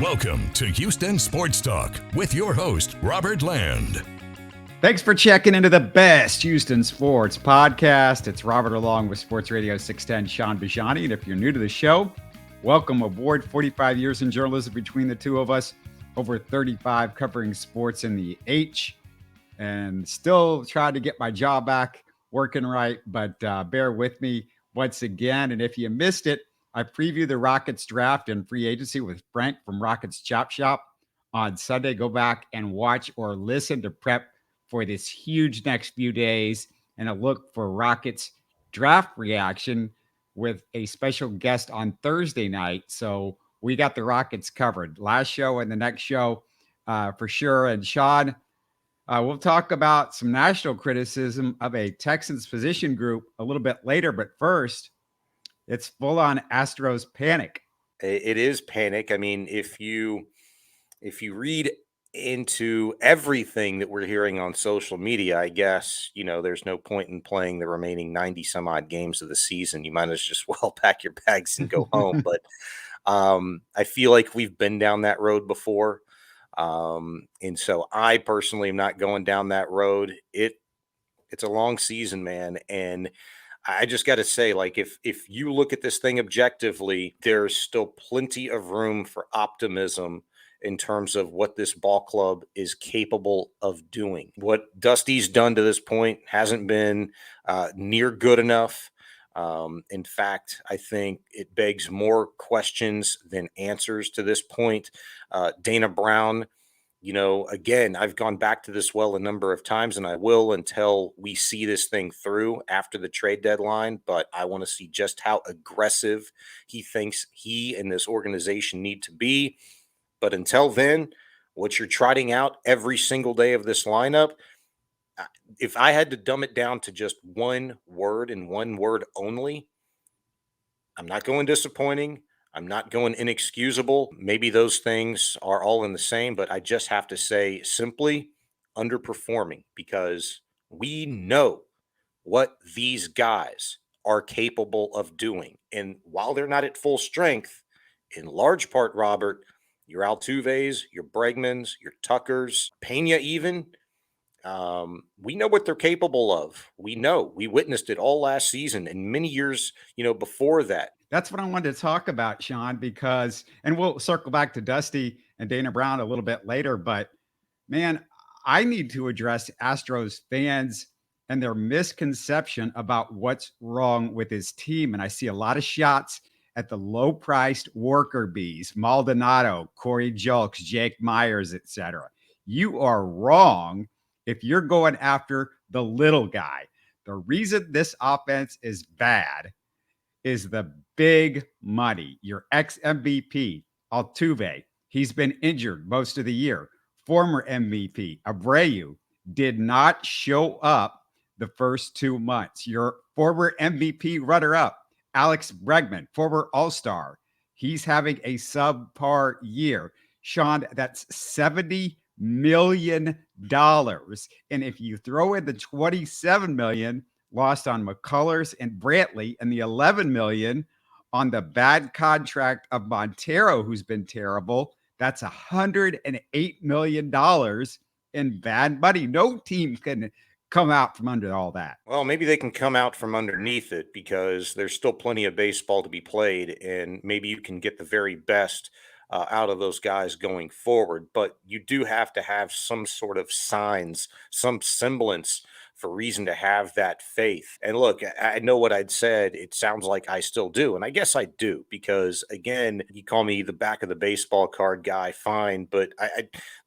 Welcome to Houston Sports Talk with your host, Robert Land. Thanks for checking into the best Houston sports podcast. It's Robert along with Sports Radio 610 Shaun Bijani. And if you're new to the show, welcome aboard. 45 years in journalism between the two of us, over 35 covering sports in the H, and still trying to get my jaw back working right. But bear with me once again. And if you missed it, I previewed the Rockets draft and free agency with Frank from Rockets Chop Shop on Sunday. Go back and watch or listen to prep for this huge next few days and a look for Rockets draft reaction with a special guest on Thursday night. So we got the Rockets covered last show and the next show for sure. And Shaun, we'll talk about some national criticism of a Texans position group a little bit later. But first, it's full on Astros panic. It is panic. I mean, if you read into everything that we're hearing on social media, I guess, there's no point in playing the remaining 90 some odd games of the season. You might as just well pack your bags and go home. But I feel like we've been down that road before. And so I personally am not going down that road. It's a long season, man. And I just got to say, like, if you look at this thing objectively, there's still plenty of room for optimism in terms of what this ball club is capable of doing. What Dusty's done to this point hasn't been near good enough. In fact, I think it begs more questions than answers to this point. Dana Brown, again, I've gone back to this well a number of times, and I will until we see this thing through after the trade deadline. But I want to see just how aggressive he thinks he and this organization need to be. But until then, what you're trotting out every single day of this lineup, if I had to dumb it down to just one word and one word only, I'm not going disappointing. I'm not going inexcusable. Maybe those things are all in the same, but I just have to say simply underperforming, because we know what these guys are capable of doing. And while they're not at full strength, in large part, Robert, your Altuves, your Bregmans, your Tuckers, Pena even, we know what they're capable of. We know. We witnessed it all last season and many years, before that. That's what I wanted to talk about, Shaun, because, and we'll circle back to Dusty and Dana Brown a little bit later, but man, I need to address Astros fans and their misconception about what's wrong with his team. And I see a lot of shots at the low-priced worker bees, Maldonado, Corey Julks, Jake Myers, etc. You are wrong if you're going after the little guy. The reason this offense is bad is the big money. Your ex-MVP, Altuve, he's been injured most of the year. Former MVP, Abreu, did not show up the first 2 months. Your former MVP runner-up, Alex Bregman, former All-Star, he's having a subpar year. Shaun, that's $70 million. And if you throw in the $27 million lost on McCullers and Brantley and the $11 million on the bad contract of Montero, who's been terrible, that's $108 million in bad money. No team can come out from under all that. Well, maybe they can come out from underneath it, because there's still plenty of baseball to be played, and maybe you can get the very best out of those guys going forward. But you do have to have some sort of signs, some semblance for reason to have that faith. And look, I know what I'd said. It sounds like I still do. And I guess I do, because again, you call me the back of the baseball card guy, fine. But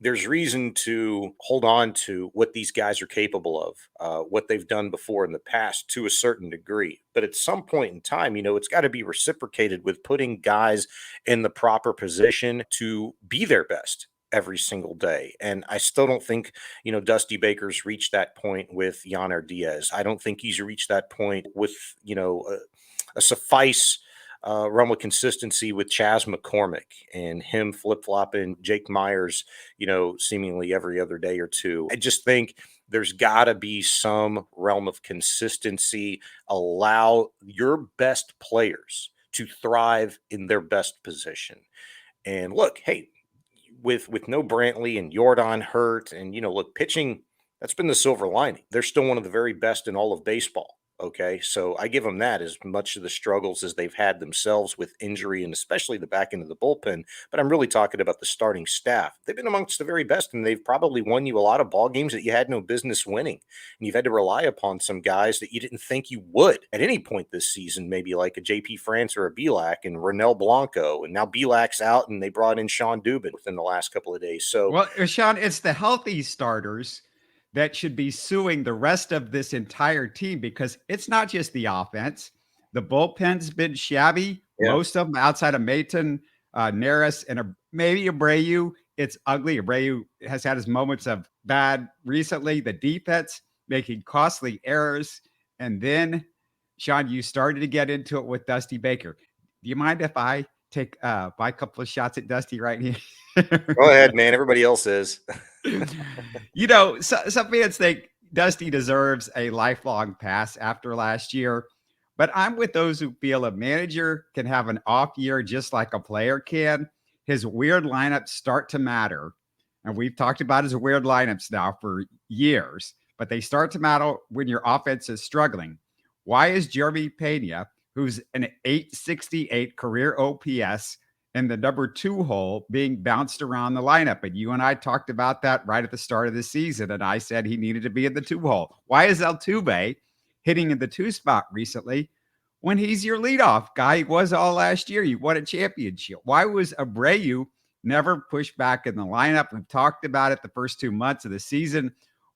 there's reason to hold on to what these guys are capable of, what they've done before in the past to a certain degree. But at some point in time, it's got to be reciprocated with putting guys in the proper position to be their best every single day. And I still don't think, Dusty Baker's reached that point with Yainer Diaz. I don't think he's reached that point with, a suffice realm of consistency with Chas McCormick and him flip-flopping Jake Myers, seemingly every other day or two. I just think there's got to be some realm of consistency. Allow your best players to thrive in their best position. And look, hey, with no Brantley and Jordan hurt, and look, pitching, that's been the silver lining. They're still one of the very best in all of baseball. Okay, so I give them that, as much of the struggles as they've had themselves with injury and especially the back end of the bullpen. But I'm really talking about the starting staff. They've been amongst the very best, and they've probably won you a lot of ball games that you had no business winning. And you've had to rely upon some guys that you didn't think you would at any point this season, maybe like a JP France or a Belak and Renel Blanco. And now Belak's out, and they brought in Sean Dubin within the last couple of days. So, well, Sean, it's the healthy starters that should be suing the rest of this entire team, because it's not just the offense. The bullpen's been shabby. Yeah. Most of them outside of Maton, Neris, and maybe Abreu. It's ugly. Abreu has had his moments of bad recently. The defense making costly errors. And then, Sean, you started to get into it with Dusty Baker. Do you mind if I take my couple of shots at Dusty right here? Go ahead, man. Everybody else is. Some fans think Dusty deserves a lifelong pass after last year, but I'm with those who feel a manager can have an off year just like a player can. His weird lineups start to matter. And we've talked about his weird lineups now for years, but they start to matter when your offense is struggling. Why is Jeremy Pena, who's an 868 career OPS, in the number 2 hole, being bounced around the lineup? And you and I talked about that right at the start of the season, and I said he needed to be in the 2 hole. Why is Altuve hitting in the 2 spot recently when he's your leadoff guy? He was all last year. You won a championship. Why was Abreu never pushed back in the lineup? We've talked about it the first 2 months of the season,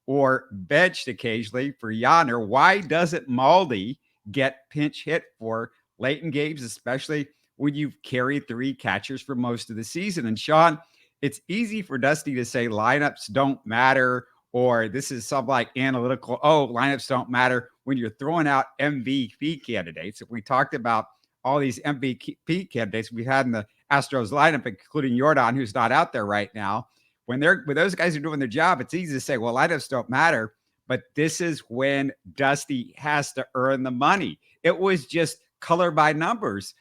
or benched occasionally for Yonder. Why doesn't Maldi get pinch hit for late in games, especially when you've carried 3 catchers for most of the season? And Sean, it's easy for Dusty to say lineups don't matter, or this is some like analytical, lineups don't matter, when you're throwing out MVP candidates. If we talked about all these MVP candidates we had in the Astros lineup, including Jordan, who's not out there right now, when those guys are doing their job, it's easy to say, well, lineups don't matter. But this is when Dusty has to earn the money. It was just color by numbers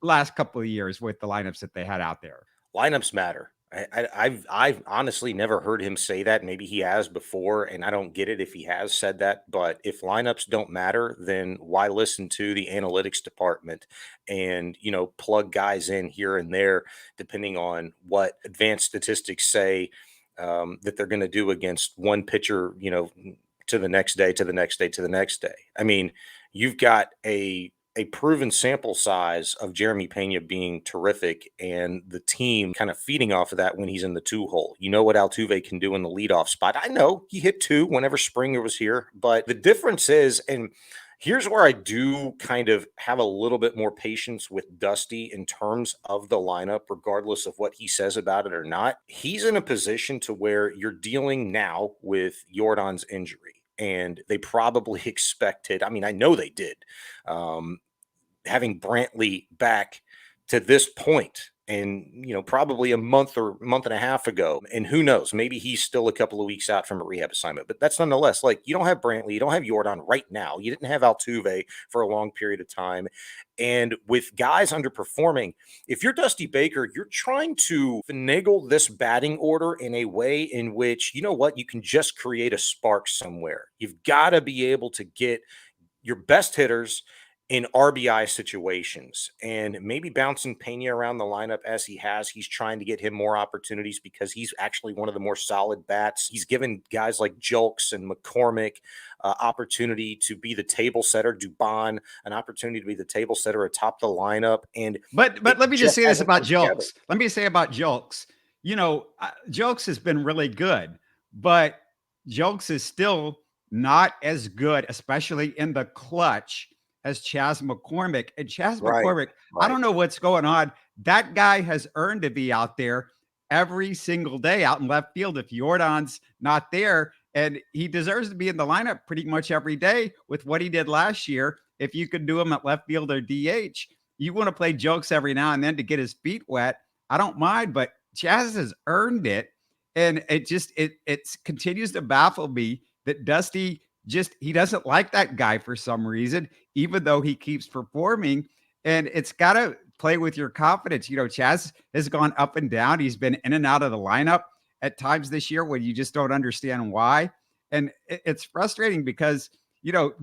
last couple of years with the lineups that they had out there. Lineups matter. I've honestly never heard him say that. Maybe he has before, and I don't get it if he has said that. But if lineups don't matter, then why listen to the analytics department and plug guys in here and there, depending on what advanced statistics say that they're going to do against one pitcher, to the next day, to the next day, to the next day. I mean, you've got a proven sample size of Jeremy Pena being terrific, and the team kind of feeding off of that when he's in the 2 hole. You know what Altuve can do in the leadoff spot. I know he hit 2 whenever Springer was here, but the difference is, and here's where I do kind of have a little bit more patience with Dusty in terms of the lineup, regardless of what he says about it or not. He's in a position to where you're dealing now with Jordan's injury, and they probably expected, I mean, I know they did, having Brantley back to this point, and probably a month or month and a half ago, and who knows, maybe he's still a couple of weeks out from a rehab assignment, but that's nonetheless, like, you don't have Brantley, you don't have Jordan right now, you didn't have Altuve for a long period of time, and with guys underperforming, if you're Dusty Baker, you're trying to finagle this batting order in a way in which, you can just create a spark somewhere. You've got to be able to get your best hitters in RBI situations, and maybe bouncing Pena around the lineup as he has. He's trying to get him more opportunities because he's actually one of the more solid bats. He's given guys like Julks and McCormick opportunity to be the table setter, Dubon an opportunity to be the table setter atop the lineup. And but let me just say this about Julks. Let me say about Julks. Julks has been really good, but Julks is still not as good, especially in the clutch, as Chas McCormick. And Chas McCormick, I don't know what's going on. That guy has earned to be out there every single day out in left field if Jordan's not there. And he deserves to be in the lineup pretty much every day with what he did last year. If you could do him at left field or DH, you want to play Julks every now and then to get his feet wet. I don't mind, but Chas has earned it. And it continues to baffle me that Dusty he doesn't like that guy for some reason, even though he keeps performing. And it's got to play with your confidence. Chaz has gone up and down. He's been in and out of the lineup at times this year when you just don't understand why. And it's frustrating because,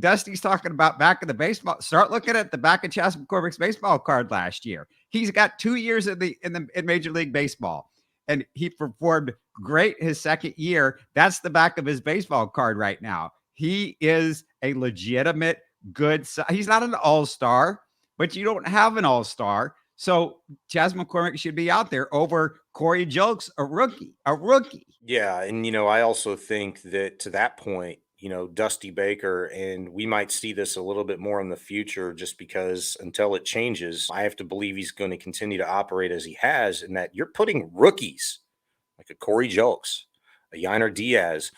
Dusty's talking about back of the baseball. Start looking at the back of Chas McCormick's baseball card last year. He's got 2 years in Major League Baseball, and he performed great his second year. That's the back of his baseball card right now. He is a legitimate good. He's not an all-star, but you don't have an all-star. So Chas McCormick should be out there over Corey Julks, a rookie. Yeah. And, I also think that to that point, Dusty Baker, and we might see this a little bit more in the future just because until it changes, I have to believe he's going to continue to operate as he has, and that you're putting rookies like a Corey Julks, a Yainer Diaz,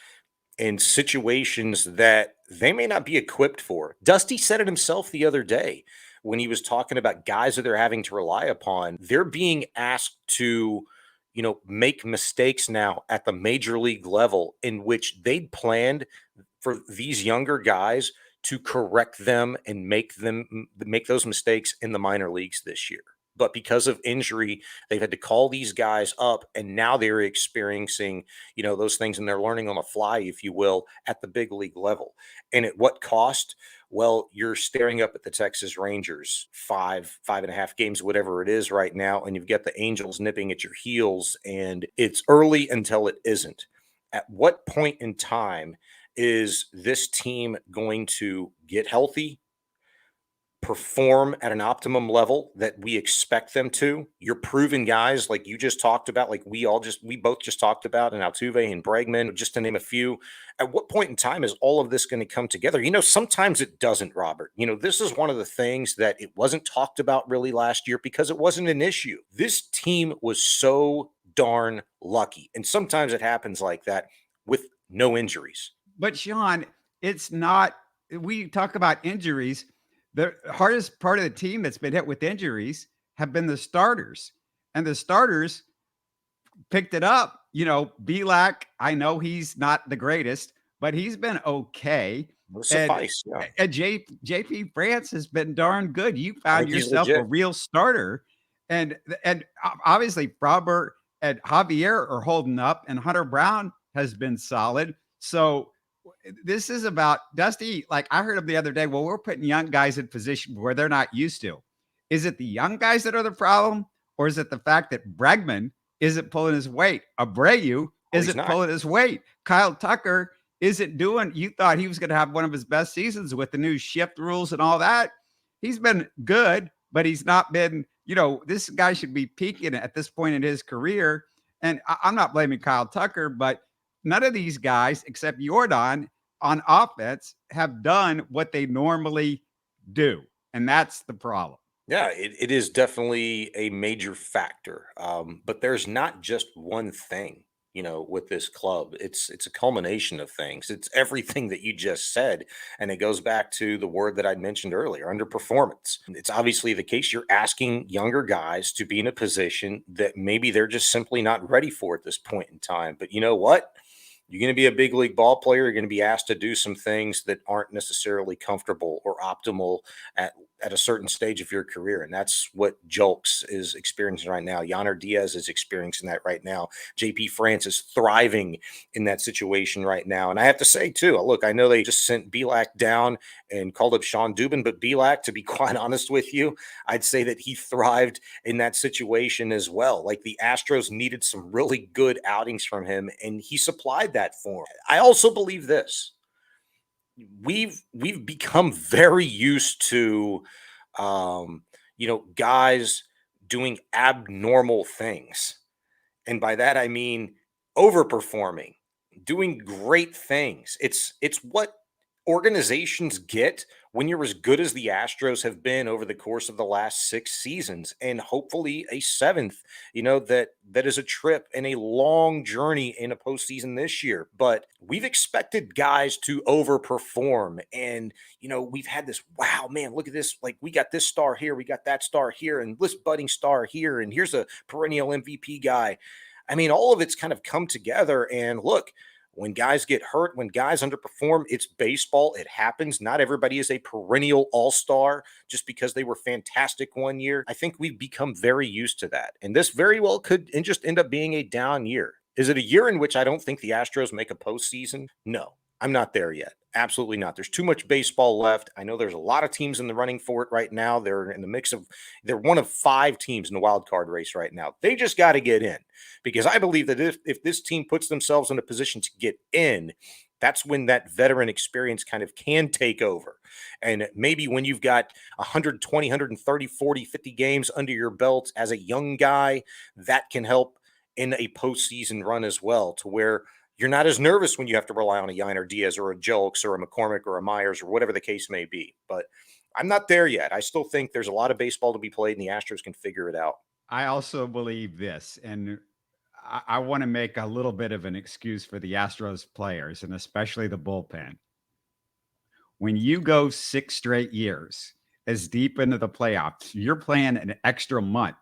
in situations that they may not be equipped for. Dusty said it himself the other day when he was talking about guys that they're having to rely upon. They're being asked to, make mistakes now at the major league level in which they'd planned for these younger guys to correct them and make those mistakes in the minor leagues this year. But because of injury, they've had to call these guys up, and now they're experiencing, those things, and they're learning on the fly, if you will, at the big league level. And at what cost? Well, you're staring up at the Texas Rangers, 5.5 games, whatever it is right now, and you've got the Angels nipping at your heels, and it's early until it isn't. At what point in time is this team going to get healthy, perform at an optimum level that we expect them to? You're proven guys like you just talked about, like we both just talked about, and Altuve and Bregman, just to name a few. At what point in time is all of this going to come together? Sometimes it doesn't, Robert. This is one of the things that it wasn't talked about really last year because it wasn't an issue. This team was so darn lucky. And sometimes it happens like that with no injuries. But Shaun, it's not, we talk about injuries. The hardest part of the team that's been hit with injuries have been the starters, and the starters picked it up. Belak, I know he's not the greatest, but he's been okay. Suffice, yeah. And JP France has been darn good. You found yourself a real starter, and obviously Robert and Javier are holding up, and Hunter Brown has been solid. So this is about Dusty. Like I heard him the other day. Well, we're putting young guys in position where they're not used to. Is it the young guys that are the problem, or is it the fact that Bregman isn't pulling his weight? Abreu isn't pulling his weight. Kyle Tucker isn't doing. You thought he was going to have one of his best seasons with the new shift rules and all that. He's been good, but he's not been. This guy should be peaking at this point in his career. And I'm not blaming Kyle Tucker, but none of these guys, except Jordan, on offense have done what they normally do. And that's the problem. Yeah, it is definitely a major factor. But there's not just one thing, with this club. It's a culmination of things. It's everything that you just said. And it goes back to the word that I mentioned earlier, underperformance. It's obviously the case. You're asking younger guys to be in a position that maybe they're just simply not ready for at this point in time. But you know what? You're going to be a big league ball player. You're going to be asked to do some things that aren't necessarily comfortable or optimal at a certain stage of your career. And that's what Julks is experiencing right now. Yainer Diaz is experiencing that right now. JP France is thriving in that situation right now. And I have to say, too, look, I know they just sent Belak down and called up Sean Dubin, but Belak, to be quite honest with you, I'd say that he thrived in that situation as well. Like the Astros needed some really good outings from him, and he supplied that for him. I also believe this. We've become very used to, guys doing abnormal things. And by that, I mean overperforming, doing great things. It's what organizations get when you're as good as the Astros have been over the course of the last 6 seasons, and hopefully a 7th, that is a trip and a long journey in a postseason this year. But we've expected guys to overperform, and, we've had this, wow, man, look at this. Like, we got this star here, we got that star here, and this budding star here, and here's a perennial MVP guy. I mean, all of it's kind of come together, and look, When guys get hurt, when guys underperform, it's baseball. It happens. Not everybody is a perennial all-star just because they were fantastic one year. I think we've become very used to that. And this very well could just end up being a down year. Is it a year in which I don't think the Astros make a postseason? No, I'm not there yet. Absolutely not. There's too much baseball left. I know there's a lot of teams in the running for it right now. They're in the mix of, they're one of 5 teams in the wild card race right now. They just got to get in, because I believe that if this team puts themselves in a position to get in, that's when that veteran experience kind of can take over. And maybe when you've got 120, 130, 40, 50 games under your belt as a young guy, that can help in a postseason run as well, to where you're not as nervous when you have to rely on a Yiner Diaz or a Jelks or a McCormick or a Myers or whatever the case may be. But I'm not there yet. I still think there's a lot of baseball to be played, and the Astros can figure it out. I also believe this, and I want to make a little bit of an excuse for the Astros players, and especially the bullpen. When you go 6 straight years as deep into the playoffs, you're playing an extra month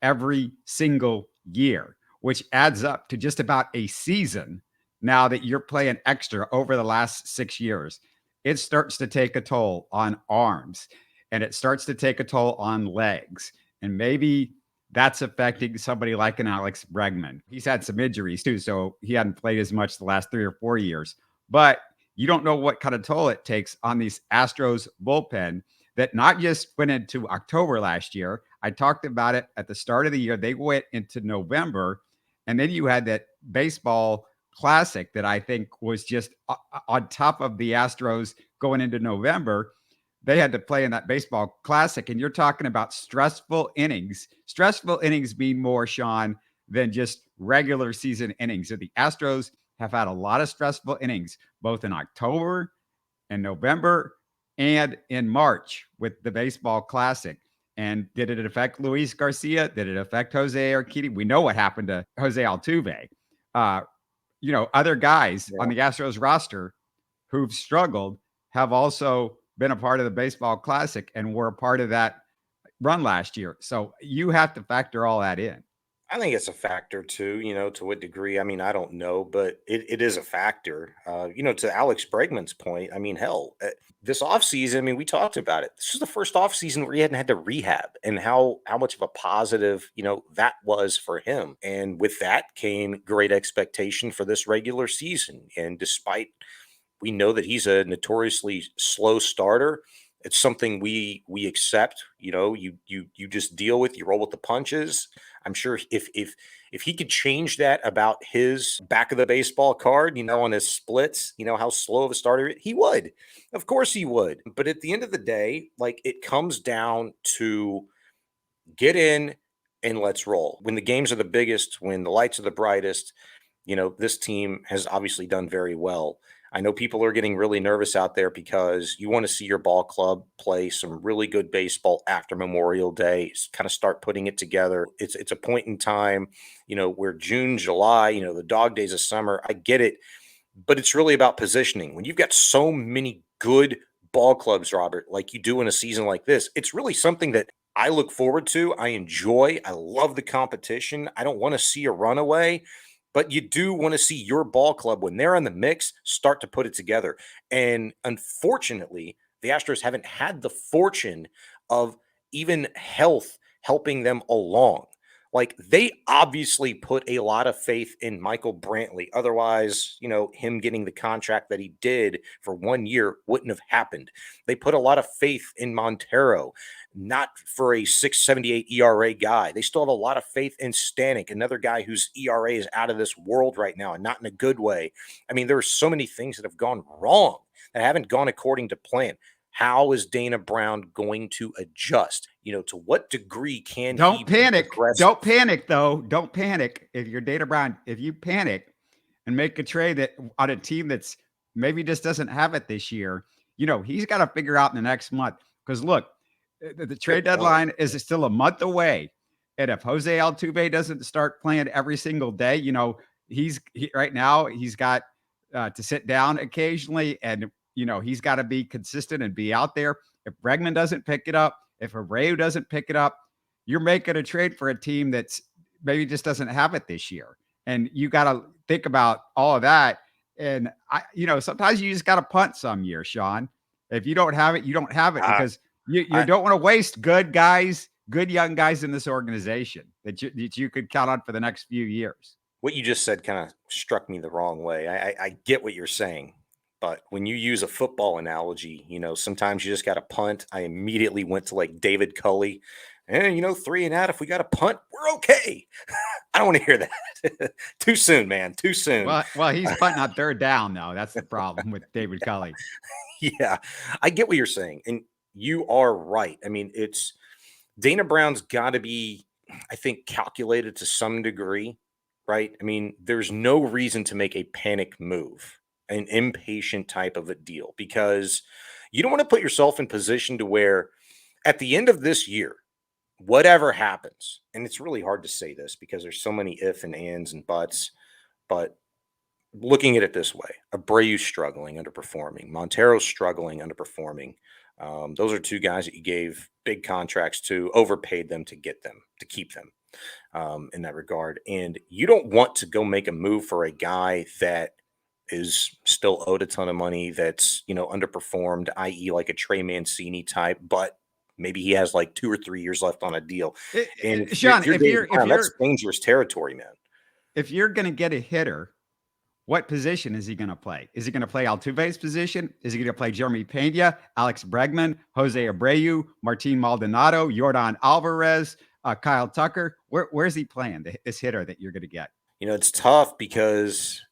every single year, which adds up to just about a season now that you're playing extra over the last 6 years. It starts to take a toll on arms, and it starts to take a toll on legs. And maybe that's affecting somebody like an Alex Bregman. He's had some injuries too, so he hadn't played as much the last 3 or 4 years. But you don't know what kind of toll it takes on these Astros bullpen that not just went into October last year. I talked about it at the start of the year. They went into November, and then you had that baseball classic that I think was just on top of the Astros going into November. They had to play in that baseball classic, and you're talking about stressful innings. Stressful innings mean more, Shaun, than just regular season innings. So the Astros have had a lot of stressful innings, both in October and November and in March with the baseball classic. And did it affect Luis Garcia? Did it affect Jose Urquidy? We know what happened to Jose Altuve. Other guys on the Astros roster who've struggled have also been a part of the baseball classic and were a part of that run last year. So you have to factor all that in. I think it's a factor too, to what degree. I mean, I don't know, but it is a factor. To Alex Bregman's point, I mean, hell, this offseason, I mean, we talked about it. This is the first offseason where he hadn't had to rehab, and how much of a positive, that was for him. And with that came great expectation for this regular season. And despite we know that he's a notoriously slow starter, it's something we accept. You just deal with, you roll with the punches. I'm sure if he could change that about his back of the baseball card, on his splits, how slow of a starter he would. Of course he would. But at the end of the day, like, it comes down to get in and let's roll. When the games are the biggest, when the lights are the brightest, this team has obviously done very well. I know people are getting really nervous out there because you want to see your ball club play some really good baseball after Memorial Day, kind of start putting it together. It's a point in time, where June, July, the dog days of summer, I get it, but it's really about positioning. When you've got so many good ball clubs, Robert, like you do in a season like this, it's really something that I look forward to. I enjoy. I love the competition. I don't want to see a runaway. But you do want to see your ball club, when they're in the mix, start to put it together. And unfortunately, the Astros haven't had the fortune of even health helping them along. Like, they obviously put a lot of faith in Michael Brantley. Otherwise, him getting the contract that he did for 1 year wouldn't have happened. They put a lot of faith in Montero, not for a 6.78 ERA guy. They still have a lot of faith in Stanek, another guy whose ERA is out of this world right now, and not in a good way. I mean, there are so many things that have gone wrong, that haven't gone according to plan. How is Dana Brown going to adjust? To what degree can Don't he panic. progress? Don't panic, though. Don't panic. If you're Dana Brown, if you panic and make a trade that on a team that's maybe just doesn't have it this year, he's got to figure out in the next month. Because look, the trade deadline is still a month away. And if Jose Altuve doesn't start playing every single day, right now he's got to sit down occasionally, and he's got to be consistent and be out there. If Bregman doesn't pick it up, if Abreu doesn't pick it up, you're making a trade for a team that's maybe just doesn't have it this year. And you got to think about all of that. And sometimes you just got to punt some year, Shaun. If you don't have it, you don't have it, Uh, because you I, don't want to waste good guys, good young guys in this organization that you could count on for the next few years. what you just said kind of struck me the wrong way. I get what you're saying, but when you use a football analogy, sometimes you just got to punt. I immediately went to like David Culley, and 3 and out. If we got a punt, we're okay. I don't want to hear that. Too soon, man. Too soon. Well, he's punting on third down, though. That's the problem with David Culley. Yeah, I get what you're saying, and you are right. I mean, it's Dana Brown's got to be, I think, calculated to some degree, right? I mean, there's no reason to make a panic move, an impatient type of a deal, because you don't want to put yourself in position to where at the end of this year, whatever happens, and it's really hard to say this because there's so many if and ands and buts, but looking at it this way, Abreu's struggling, underperforming. Montero's struggling, underperforming. Those are two guys that you gave big contracts to, overpaid them to get them, to keep them in that regard. And you don't want to go make a move for a guy that is still owed a ton of money, that's, underperformed, i.e. like a Trey Mancini type, but maybe he has like 2 or 3 years left on a deal. And Shaun, if you're Dave Brown, that's dangerous territory, man. If you're going to get a hitter, what position is he going to play? Is he going to play Altuve's position? Is he going to play Jeremy Pena, Alex Bregman, Jose Abreu, Martin Maldonado, Yordan Alvarez, Kyle Tucker? Where's he playing, this hitter that you're going to get? It's tough because,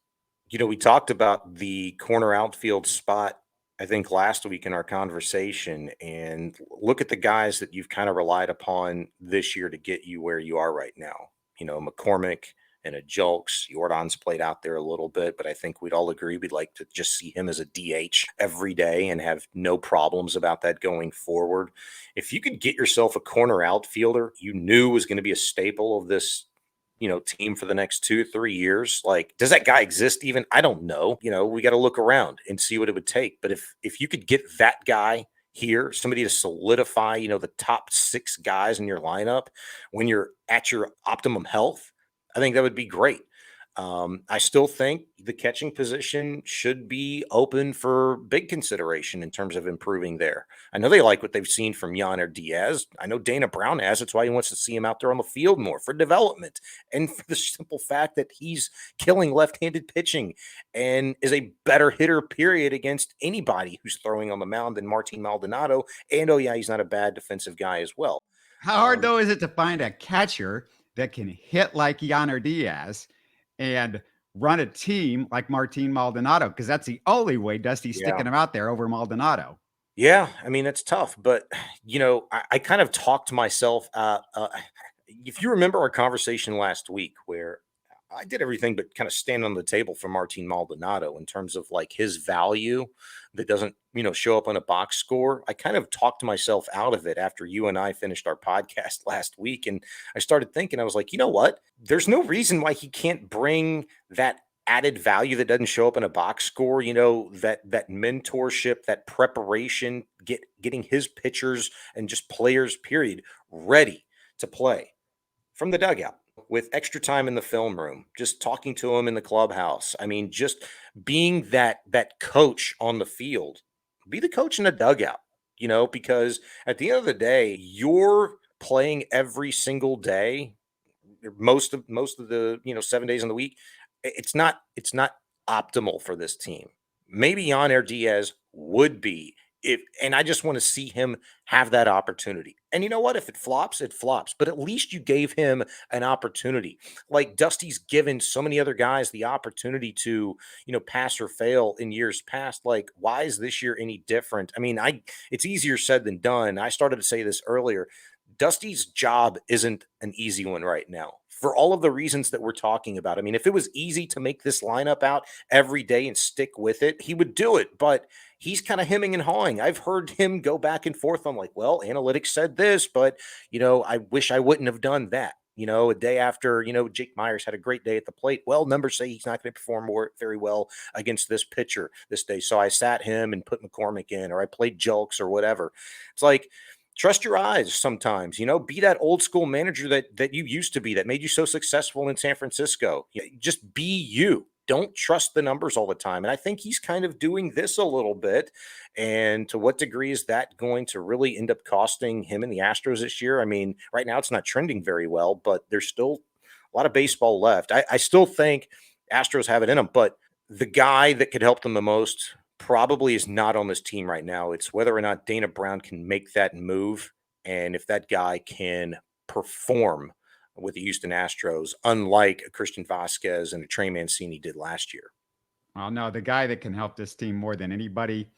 we talked about the corner outfield spot, I think, last week in our conversation, and look at the guys that you've kind of relied upon this year to get you where you are right now. McCormick and a Julks. Jordan's played out there a little bit, but I think we'd all agree we'd like to just see him as a DH every day and have no problems about that going forward. If you could get yourself a corner outfielder you knew was going to be a staple of this, team for the next 2 or 3 years, like, does that guy exist even? I don't know. We got to look around and see what it would take. But if you could get that guy here, somebody to solidify, the top 6 guys in your lineup when you're at your optimum health, I think that would be great. I still think the catching position should be open for big consideration in terms of improving there. I know they like what they've seen from Yainer Diaz. I know Dana Brown has. That's why he wants to see him out there on the field more for development and for the simple fact that he's killing left-handed pitching and is a better hitter, period, against anybody who's throwing on the mound than Martin Maldonado. And, oh, yeah, he's not a bad defensive guy as well. How hard, though, is it to find a catcher that can hit like Yainer Diaz and run a team like Martin Maldonado? Because that's the only way Dusty's sticking him out there over Maldonado. Yeah, I mean, it's tough, but, I kind of talked myself if you remember our conversation last week where I did everything but kind of stand on the table for Martin Maldonado in terms of like his value that doesn't, show up on a box score. I kind of talked myself out of it after you and I finished our podcast last week. And I started thinking, I was like, you know what? There's no reason why he can't bring that added value that doesn't show up in a box score, that mentorship, that preparation, getting his pitchers and just players, period, ready to play from the dugout with extra time in the film room, just talking to him in the clubhouse. I mean, just being that coach on the field, be the coach in the dugout, because at the end of the day, you're playing every single day, most of the, 7 days in the week. It's not optimal for this team. Maybe Yainer Diaz would be, and I just want to see him have that opportunity. And you know what? If it flops, it flops. But at least you gave him an opportunity. Like Dusty's given so many other guys the opportunity to, pass or fail in years past. Like, why is this year any different? I mean, it's easier said than done. I started to say this earlier. Dusty's job isn't an easy one right now for all of the reasons that we're talking about. I mean, if it was easy to make this lineup out every day and stick with it, he would do it. But he's kind of hemming and hawing. I've heard him go back and forth on like, well, analytics said this, but, I wish I wouldn't have done that. A day after, Jake Myers had a great day at the plate. Well, numbers say he's not going to perform very well against this pitcher this day. So I sat him and put McCormick in, or I played Julks or whatever. It's like, trust your eyes sometimes, be that old school manager that you used to be, that made you so successful in San Francisco. Just be you. don't trust the numbers all the time. And I think he's kind of doing this a little bit. And to what degree is that going to really end up costing him and the Astros this year? I mean, right now it's not trending very well, but there's still a lot of baseball left. I still think Astros have it in them, but the guy that could help them the most probably is not on this team right now. It's whether or not Dana Brown can make that move and if that guy can perform with the Houston Astros, unlike a Christian Vasquez and a Trey Mancini did last year. Well, no, the guy that can help this team more than anybody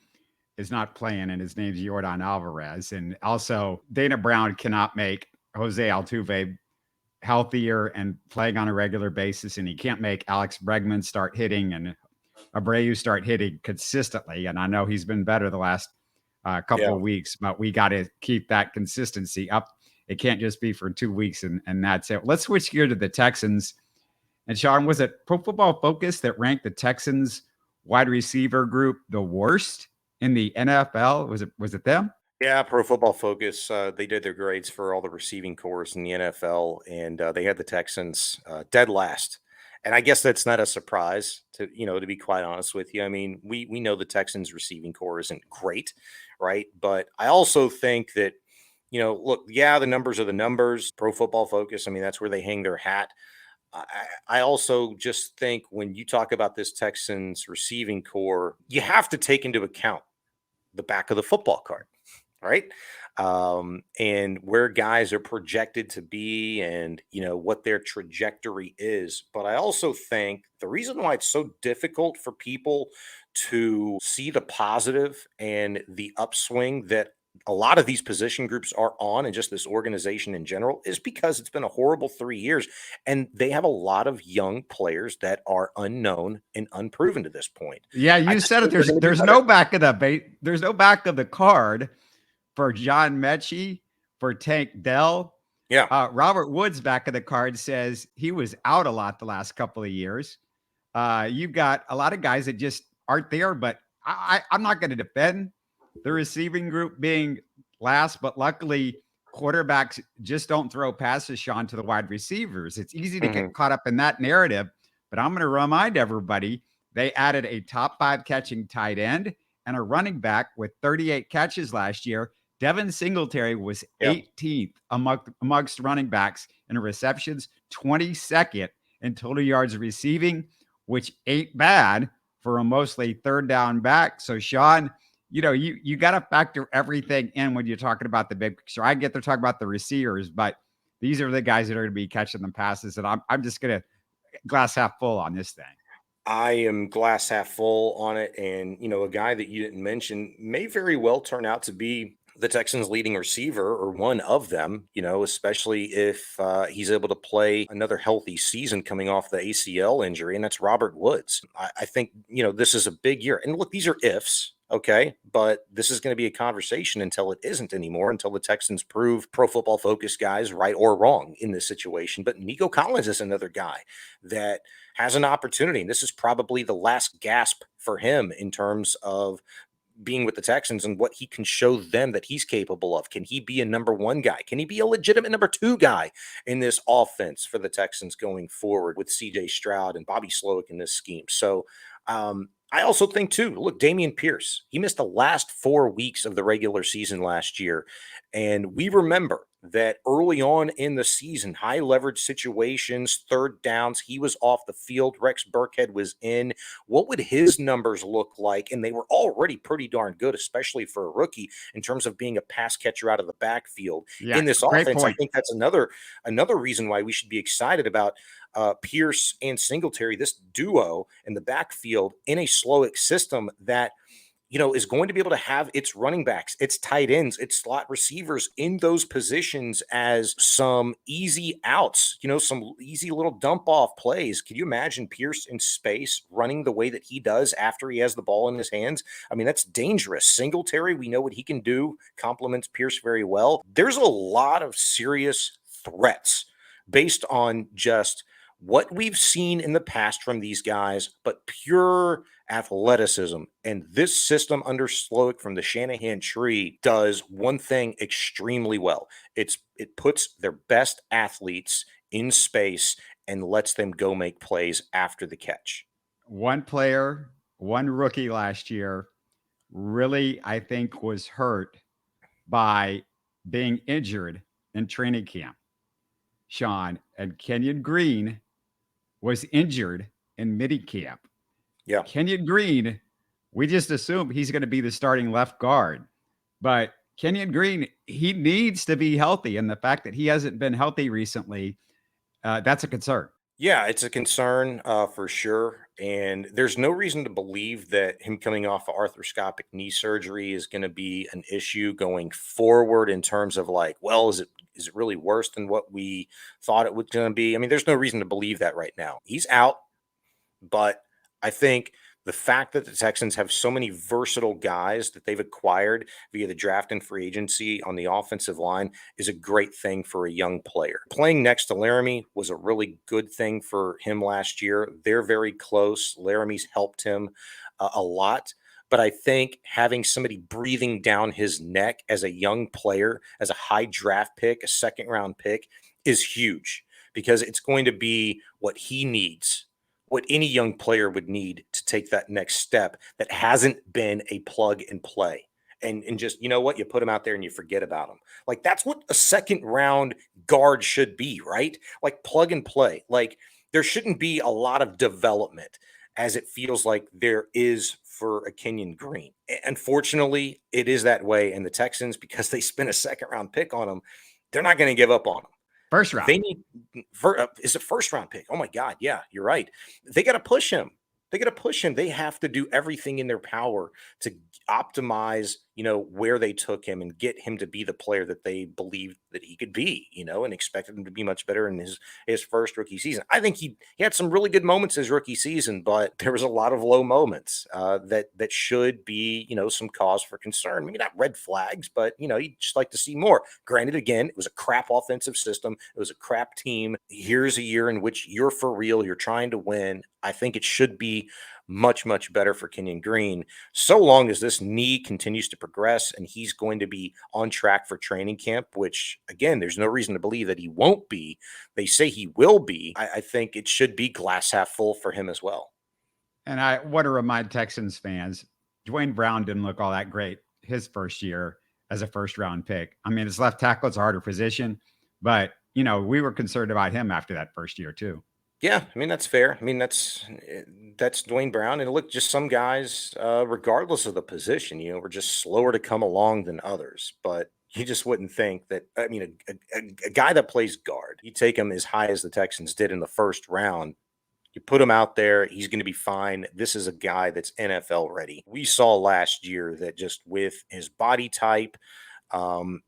is not playing, and his name's Yordan Alvarez. And also, Dana Brown cannot make Jose Altuve healthier and playing on a regular basis, and he can't make Alex Bregman start hitting and Abreu start hitting consistently. And I know he's been better the last couple of weeks, but we got to keep that consistency up. It can't just be for 2 weeks and that's it. Let's switch gear to the Texans. And Shaun, was it Pro Football Focus that ranked the Texans wide receiver group the worst in the NFL? Was it them? Yeah, Pro Football Focus. They did their grades for all the receiving corps in the NFL, and they had the Texans dead last. And I guess that's not a surprise to be quite honest with you. I mean, we know the Texans receiving corps isn't great, right? But I also think that, look, the numbers are the numbers. Pro Football Focus, I mean, that's where they hang their hat. I also just think when you talk about this Texans receiving corps, you have to take into account the back of the football card, right? And where guys are projected to be and, what their trajectory is. But I also think the reason why it's so difficult for people to see the positive and the upswing that a lot of these position groups are on and just this organization in general is because it's been a horrible 3 years and they have a lot of young players that are unknown and unproven to this point. Yeah, you said it. There's no back of the card for John Mechie, for Tank Dell. Yeah. Robert Woods back of the card says he was out a lot the last couple of years. You've got a lot of guys that just aren't there, but I'm not going to defend the receiving group being last, but luckily quarterbacks just don't throw passes, Shaun, to the wide receivers. It's easy to get caught up in that narrative, but I'm going to remind everybody they added a top 5 catching tight end and a running back with 38 catches last year. Devin Singletary was 18th amongst running backs in receptions, 22nd in total yards receiving, which ain't bad for a mostly third down back. So, Shaun, you got to factor everything in when you're talking about the big picture. I get to talk about the receivers, but these are the guys that are going to be catching the passes. And I'm just going to glass half full on this thing. I am glass half full on it. And, a guy that you didn't mention may very well turn out to be the Texans' leading receiver or one of them, especially if he's able to play another healthy season coming off the ACL injury, and that's Robert Woods. I think, this is a big year. And look, these are ifs. Okay, but this is going to be a conversation until it isn't anymore, until the Texans prove Pro Football Focus guys right or wrong in this situation. But Nico Collins is another guy that has an opportunity, and this is probably the last gasp for him in terms of being with the Texans and what he can show them that he's capable of. Can he be a number 1 guy? Can he be a legitimate number 2 guy in this offense for the Texans going forward with CJ Stroud and Bobby Slowick in this scheme? So, I also think, too, look, Dameon Pierce, he missed the last 4 weeks of the regular season last year. And we remember that early on in the season, high leverage situations, third downs, he was off the field. Rex Burkhead was in. What would his numbers look like? And they were already pretty darn good, especially for a rookie, in terms of being a pass catcher out of the backfield. In this offense, I think that's another reason why we should be excited about Pierce and Singletary, this duo in the backfield in a Slowick system that is going to be able to have its running backs, its tight ends, its slot receivers in those positions as some easy outs, some easy little dump off plays. Can you imagine Pierce in space running the way that he does after he has the ball in his hands? I mean, that's dangerous. Singletary, we know what he can do, complements Pierce very well. There's a lot of serious threats based on just what we've seen in the past from these guys, but pure athleticism. And this system under Slowick from the Shanahan tree does one thing extremely well. It puts their best athletes in space and lets them go make plays after the catch. one player, one rookie last year, really, I think, was hurt by being injured in training camp, Shaun. And Kenyon Green was injured in mini camp. Yeah. Kenyon Green, we just assume he's going to be the starting left guard. But Kenyon Green, he needs to be healthy. And the fact that he hasn't been healthy recently, that's a concern. Yeah, it's a concern for sure. And there's no reason to believe that him coming off of arthroscopic knee surgery is going to be an issue going forward in terms of like, well, is it really worse than what we thought it was going to be? I mean, there's no reason to believe that right now. He's out, but I think the fact that the Texans have so many versatile guys that they've acquired via the draft and free agency on the offensive line is a great thing for a young player. Playing next to Laramie was a really good thing for him last year. They're very close. Laramie's helped him a lot. But I think having somebody breathing down his neck as a young player, as a high draft pick, a second round pick, is huge because it's going to be what he needs, what any young player would need to take that next step that hasn't been a plug and play. And just, you know what, you put him out there and you forget about him. Like that's what a second round guard should be, right? Like plug and play. Like there shouldn't be a lot of development as it feels like there is for a Kenyon Green. Unfortunately, it is that way. And the Texans, because they spent a second round pick on him, they're not going to give up on him. First round. They need is a first round pick. Oh my God. Yeah, you're right. They got to push him. They have to do everything in their power to optimize, where they took him and get him to be the player that they believed that he could be, and expected him to be much better in his first rookie season. I think he had some really good moments his rookie season, but there was a lot of low moments that should be, some cause for concern. Maybe not red flags, but, you'd just like to see more. Granted, again, it was a crap offensive system. It was a crap team. Here's a year in which you're for real. You're trying to win. I think it should be much, much better for Kenyon Green, so long as this knee continues to progress and he's going to be on track for training camp, which, again, there's no reason to believe that he won't be. They say he will be. I think it should be glass half full for him as well. And I want to remind Texans fans, Dwayne Brown didn't look all that great his first year as a first round pick. I mean, his left tackle is a harder position, but, we were concerned about him after that first year too. Yeah, I mean, that's fair. I mean, that's Dwayne Brown. And look, just some guys, regardless of the position, were just slower to come along than others. But you just wouldn't think that. I mean, a guy that plays guard, you take him as high as the Texans did in the first round. You put him out there, he's going to be fine. This is a guy that's NFL ready. We saw last year that just with his body type,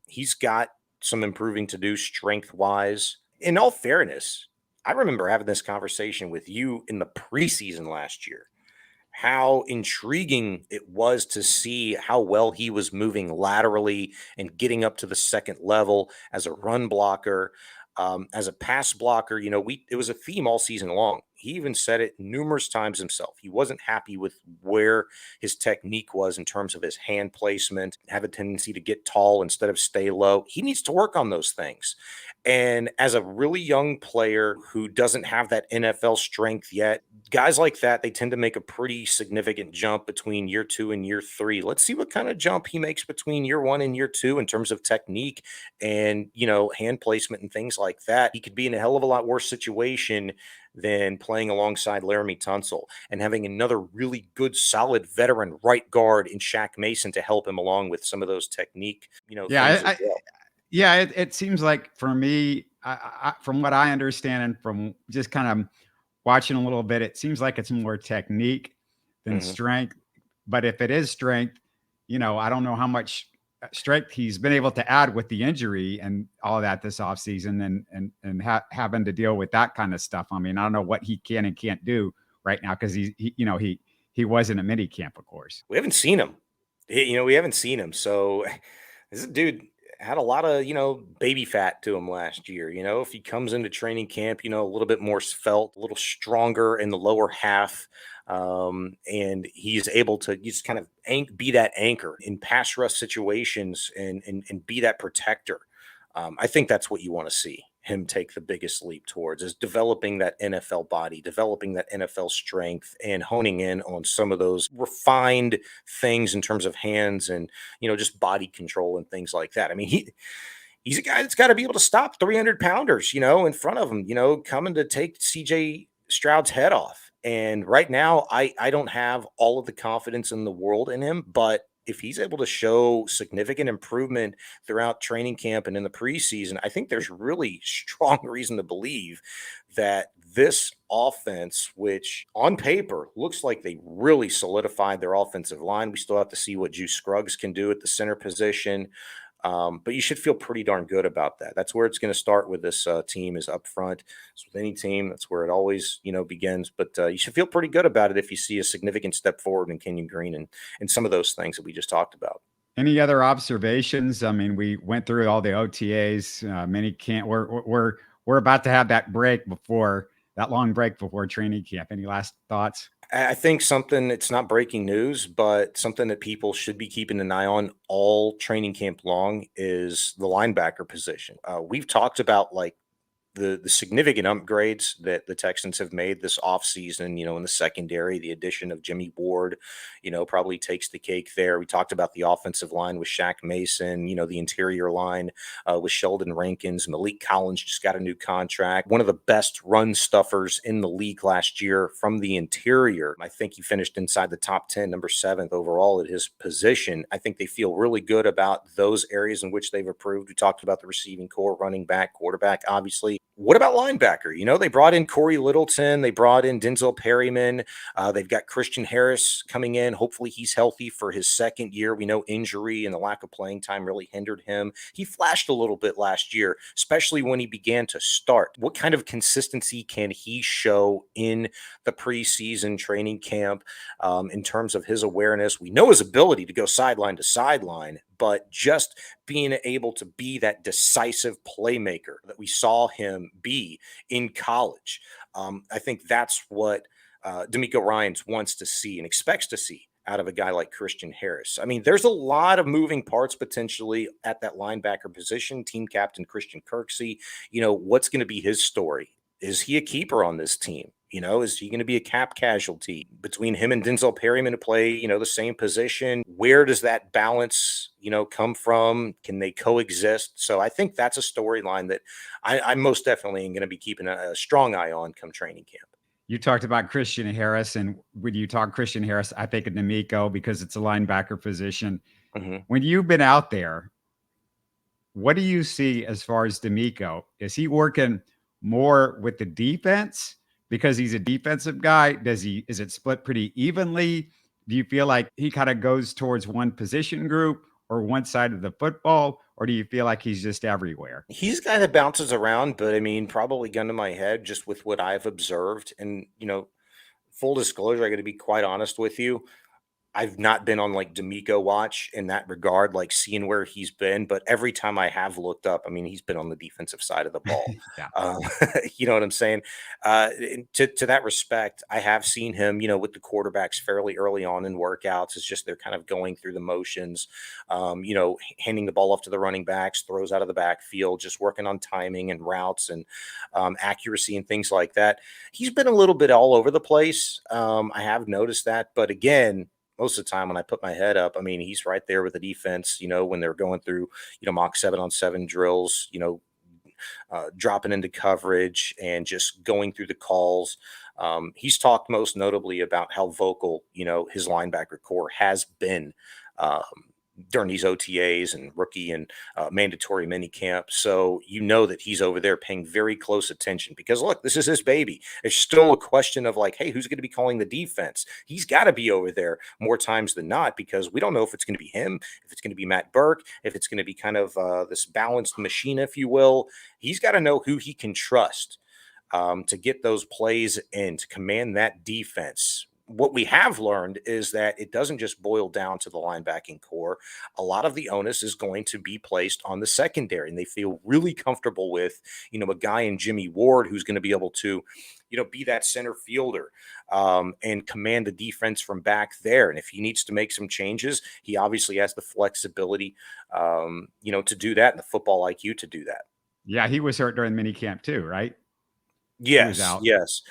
he's got some improving to do strength wise. In all fairness, I remember having this conversation with you in the preseason last year, how intriguing it was to see how well he was moving laterally and getting up to the second level as a run blocker, as a pass blocker. It was a theme all season long. He even said it numerous times himself. He wasn't happy with where his technique was in terms of his hand placement, have a tendency to get tall instead of stay low. He needs to work on those things. And as a really young player who doesn't have that NFL strength yet, guys like that, they tend to make a pretty significant jump between year 2 and year 3. Let's see what kind of jump he makes between year 1 and year 2 in terms of technique and, hand placement and things like that. He could be in a hell of a lot worse situation than playing alongside Laramie Tunsil and having another really good, solid veteran right guard in Shaq Mason to help him along with some of those technique, Yeah, it seems like for me, from what I understand and from just kind of watching a little bit, it seems like it's more technique than strength. But if it is strength, I don't know how much strength he's been able to add with the injury and all of that this offseason and having to deal with that kind of stuff. I mean, I don't know what he can and can't do right now because he wasn't a mini camp, of course. We haven't seen him. We haven't seen him. So this dude had a lot of, baby fat to him last year. If he comes into training camp, a little bit more svelte, a little stronger in the lower half, and he's able to just kind of be that anchor in pass rush situations and be that protector. I think that's what you want to see. him take the biggest leap towards, is developing that NFL body, developing that NFL strength, and honing in on some of those refined things in terms of hands and, just body control and things like that. I mean, he's a guy that's got to be able to stop 300 pounders, in front of him, coming to take CJ Stroud's head off. And right now, I don't have all of the confidence in the world in him, but if he's able to show significant improvement throughout training camp and in the preseason, I think there's really strong reason to believe that this offense, which on paper looks like they really solidified their offensive line, we still have to see what Juice Scruggs can do at the center position. But you should feel pretty darn good about that. That's where it's going to start with this team, is up front. So with any team, that's where it always, begins. But you should feel pretty good about it if you see a significant step forward in Kenyon Green and some of those things that we just talked about. Any other observations? I mean, we went through all the OTAs. Many can't. We're about to have that long break before training camp. Any last thoughts? I think something, it's not breaking news, but something that people should be keeping an eye on all training camp long is the linebacker position. We've talked about the significant upgrades that the Texans have made this offseason, in the secondary. The addition of Jimmy Ward, probably takes the cake there. We talked about the offensive line with Shaq Mason, the interior line with Sheldon Rankins. Malik Collins just got a new contract. One of the best run stuffers in the league last year from the interior. I think he finished inside the top 10, number 7th overall at his position. I think they feel really good about those areas in which they've improved. We talked about the receiving core, running back, quarterback, obviously. What about linebacker? They brought in Corey Littleton. They brought in Denzel Perryman. They've got Christian Harris coming in. Hopefully he's healthy for his second year. We know injury and the lack of playing time really hindered him. He flashed a little bit last year, especially when he began to start. What kind of consistency can he show in the preseason training camp in terms of his awareness? We know his ability to go sideline to sideline, but just being able to be that decisive playmaker that we saw him be in college. I think that's what DeMeco Ryans wants to see and expects to see out of a guy like Christian Harris. I mean, there's a lot of moving parts potentially at that linebacker position. Team captain Christian Kirksey, what's going to be his story? Is he a keeper on this team? Is he going to be a cap casualty between him and Denzel Perryman to play, the same position? Where does that balance, come from? Can they coexist? So I think that's a storyline that I'm most definitely going to be keeping a strong eye on come training camp. You talked about Christian Harris, and when you talk Christian Harris, I think of DeMeco because it's a linebacker position. Mm-hmm. When you've been out there, what do you see as far as DeMeco? Is he working more with the defense because he's a defensive guy? Is it split pretty evenly? Do you feel like he kind of goes towards one position group or one side of the football, or do you feel like he's just everywhere? He's a guy that bounces around, but I mean, probably gun to my head, just with what I've observed. And, full disclosure, I got to be quite honest with you. I've not been on DeMeco watch in that regard, seeing where he's been, but every time I have looked up, I mean, he's been on the defensive side of the ball. Yeah. You know what I'm saying? To that respect, I have seen him, with the quarterbacks fairly early on in workouts. It's just they're kind of going through the motions, handing the ball off to the running backs, throws out of the backfield, just working on timing and routes and accuracy and things like that. He's been a little bit all over the place. I have noticed that, but again, most of the time when I put my head up, I mean, he's right there with the defense, when they're going through, mock 7-on-7 drills, dropping into coverage and just going through the calls. He's talked most notably about how vocal, his linebacker core has been during these OTAs and rookie and mandatory mini camp. So that he's over there paying very close attention because, look, this is his baby. It's still a question of hey, who's going to be calling the defense? He's got to be over there more times than not because we don't know if it's going to be him, if it's going to be Matt Burke, if it's going to be kind of this balanced machine, if you will. He's got to know who he can trust to get those plays in, to command that defense. What we have learned is that it doesn't just boil down to the linebacking core. A lot of the onus is going to be placed on the secondary, and they feel really comfortable with, a guy in Jimmy Ward who's going to be able to, be that center fielder and command the defense from back there. And if he needs to make some changes, he obviously has the flexibility, to do that and the football IQ to do that. Yeah, he was hurt during minicamp too, right? He was Yes, out. yes.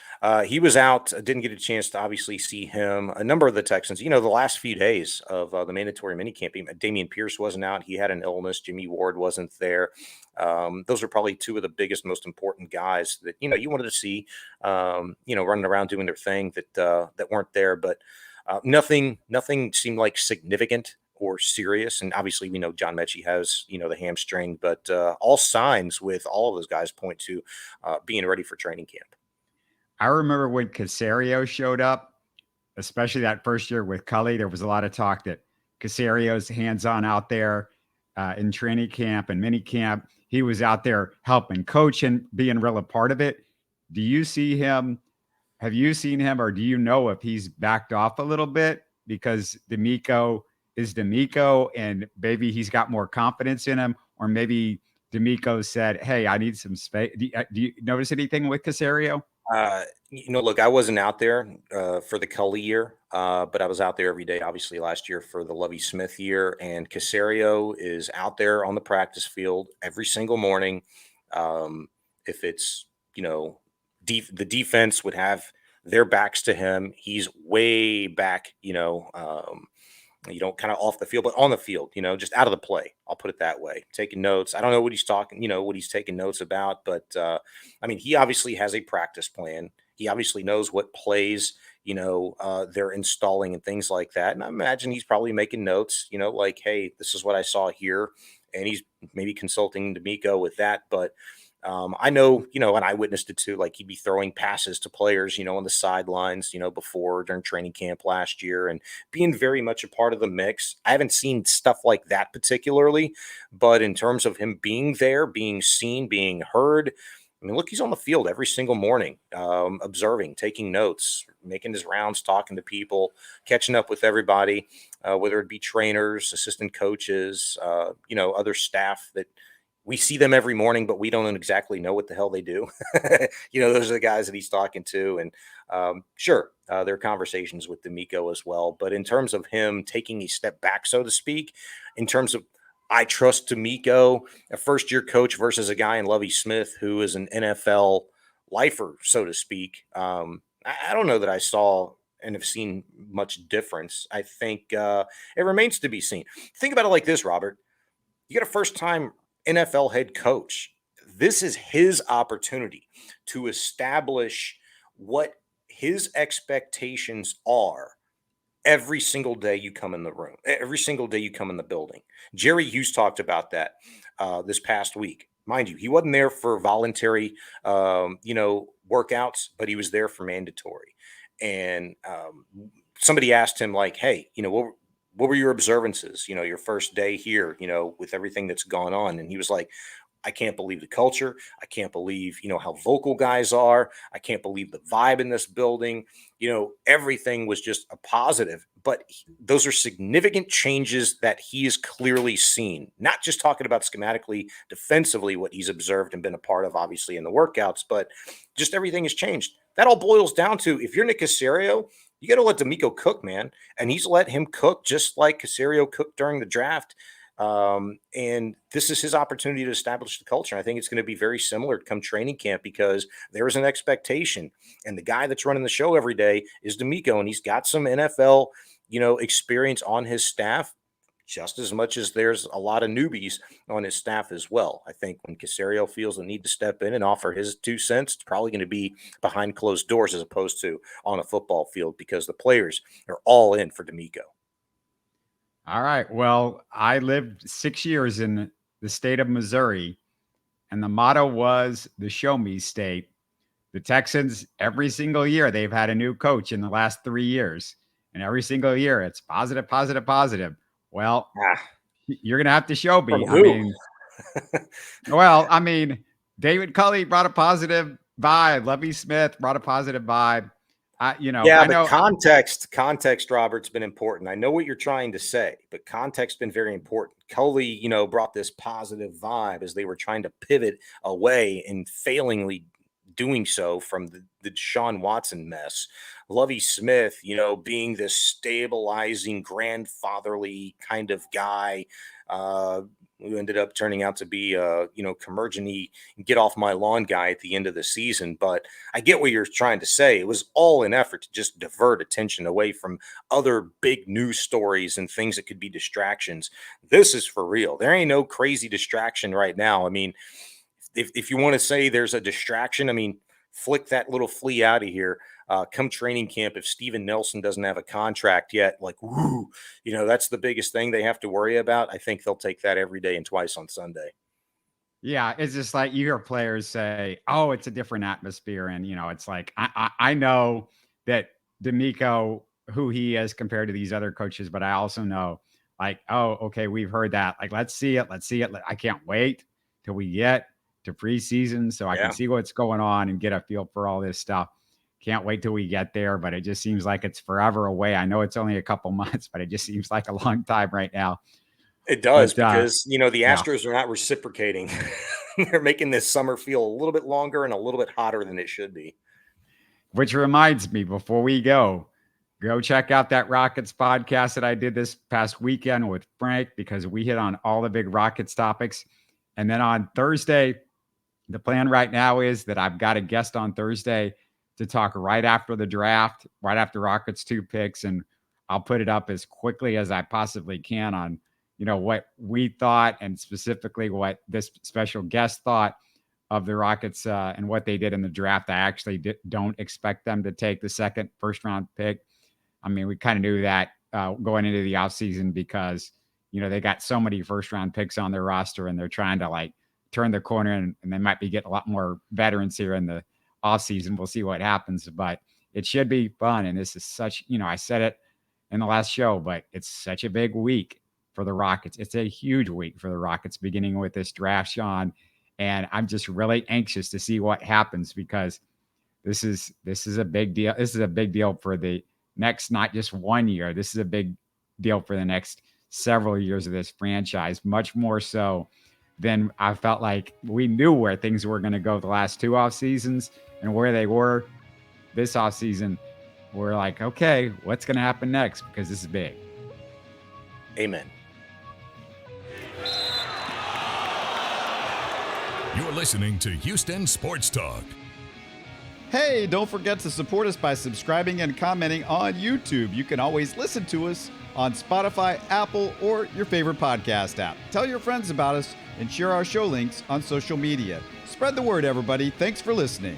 He was out. Didn't get a chance to obviously see him. A number of the Texans, the last few days of the mandatory minicamp, Damian Pierce wasn't out. He had an illness. Jimmy Ward wasn't there. Those are probably two of the biggest, most important guys that you wanted to see. Running around doing their thing that weren't there. But nothing seemed like significant or serious. And obviously, we know John Mechie has the hamstring, but all signs with all of those guys point to being ready for training camp. I remember when Caserio showed up, especially that first year with Cully, there was a lot of talk that Casario's hands-on out there in training camp and mini camp. He was out there helping coach and being real a part of it. Do you see him? Have you seen him, or do you know if he's backed off a little bit because DeMeco is DeMeco and maybe he's got more confidence in him, or maybe DeMeco said, "Hey, I need some space." Do you notice anything with Caserio? Look, I wasn't out there for the Cully year, but I was out there every day, obviously, last year for the Lovie Smith year. And Caserio is out there on the practice field every single morning. If it's, the defense would have their backs to him, he's way back, kind of off the field, but on the field, just out of the play. I'll put it that way. Taking notes. I don't know what he's talking, what he's taking notes about, but he obviously has a practice plan. He obviously knows what plays, they're installing and things like that. And I imagine he's probably making notes, like, hey, this is what I saw here. And he's maybe consulting DeMeco with that. But I know, and I witnessed it too, like he'd be throwing passes to players, on the sidelines, before during training camp last year and being very much a part of the mix. I haven't seen stuff like that particularly, but in terms of him being there, being seen, being heard, look, he's on the field every single morning, observing, taking notes, making his rounds, talking to people, catching up with everybody, whether it be trainers, assistant coaches, other staff that we see them every morning, but we don't exactly know what the hell they do. Those are the guys that he's talking to. And sure, there are conversations with DeMeco as well. But in terms of him taking a step back, so to speak, in terms of I trust DeMeco, a first-year coach versus a guy in Lovie Smith who is an NFL lifer, so to speak. I don't know that I saw and have seen much difference. I think it remains to be seen. Think about it like this, Robert. You got a first-time NFL head coach. This is his opportunity to establish what his expectations are every single day you come in the room, every single day you come in the building. Jerry Hughes talked about that this past week. Mind you, he wasn't there for voluntary, workouts, but he was there for mandatory. And somebody asked him, like, hey, what were your observances, your first day here, with everything that's gone on? And he was like, I can't believe the culture. I can't believe, how vocal guys are. I can't believe the vibe in this building. Everything was just a positive, but those are significant changes that he has clearly seen, not just talking about schematically, defensively, what he's observed and been a part of, obviously, in the workouts, but just everything has changed. That all boils down to, if you're Nick Caserio, you got to let DeMeco cook, man. And he's let him cook just like Caserio cooked during the draft. And this is his opportunity to establish the culture. I think it's going to be very similar to come training camp because there is an expectation. And the guy that's running the show every day is DeMeco, and he's got some NFL, experience on his staff, just as much as there's a lot of newbies on his staff as well. I think when Caserio feels the need to step in and offer his 2 cents, it's probably going to be behind closed doors as opposed to on a football field because the players are all in for DeMeco. All right. Well, I lived 6 years in the state of Missouri, and the motto was the show me state. The Texans, every single year, they've had a new coach in the last 3 years. And every single year, it's positive, positive, positive. Well, you're going to have to show me. From who? David Culley brought a positive vibe. Lovie Smith brought a positive vibe. I know Context, Robert's been important. I know what you're trying to say, but context been very important. Culley, brought this positive vibe as they were trying to pivot away and failingly doing so from the Deshaun Watson mess. Lovie Smith, being this stabilizing, grandfatherly kind of guy, who ended up turning out to be curmudgeon-y, get off my lawn guy at the end of the season. But I get what you're trying to say. It was all an effort to just divert attention away from other big news stories and things that could be distractions. This is for real. There ain't no crazy distraction right now. I mean, if you want to say there's a distraction, I mean, flick that little flea out of here. Come training camp, if Steven Nelson doesn't have a contract yet, like, woo, that's the biggest thing they have to worry about. I think they'll take that every day and twice on Sunday. Yeah, it's just like you hear players say, "Oh, it's a different atmosphere," and it's like I know that DeMeco, who he is compared to these other coaches, but I also know, like, oh, okay, we've heard that. Like, let's see it. I can't wait till we get to preseason so I can see what's going on and get a feel for all this stuff. Can't wait till we get there, but it just seems like it's forever away. I know it's only a couple months, but it just seems like a long time right now. It does, because, the Astros are not reciprocating. They're making this summer feel a little bit longer and a little bit hotter than it should be. Which reminds me, before we go check out that Rockets podcast that I did this past weekend with Frank, because we hit on all the big Rockets topics. And then on Thursday, the plan right now is that I've got a guest on Thursday to talk right after the draft, right after Rockets 2 picks. And I'll put it up as quickly as I possibly can on, what we thought, and specifically what this special guest thought of the Rockets and what they did in the draft. I actually don't expect them to take the second first-round pick. I mean, we kind of knew that going into the offseason because, they got so many first-round picks on their roster, and they're trying to, turn the corner, and they might be getting a lot more veterans here in the offseason. We'll see what happens, but it should be fun. And this is such, I said it in the last show, but it's such a big week for the Rockets. It's a huge week for the Rockets, beginning with this draft, Shaun. And I'm just really anxious to see what happens, because this is a big deal. This is a big deal for the next, not just 1 year. This is a big deal for the next several years of this franchise, much more so than I felt like we knew where things were going to go the last 2 off seasons, and where they were this off season. We're like, okay, what's going to happen next? Because this is big. Amen. You're listening to Houston Sports Talk. Hey, don't forget to support us by subscribing and commenting on YouTube. You can always listen to us on Spotify, Apple, or your favorite podcast app. Tell your friends about us and share our show links on social media. Spread the word, everybody. Thanks for listening.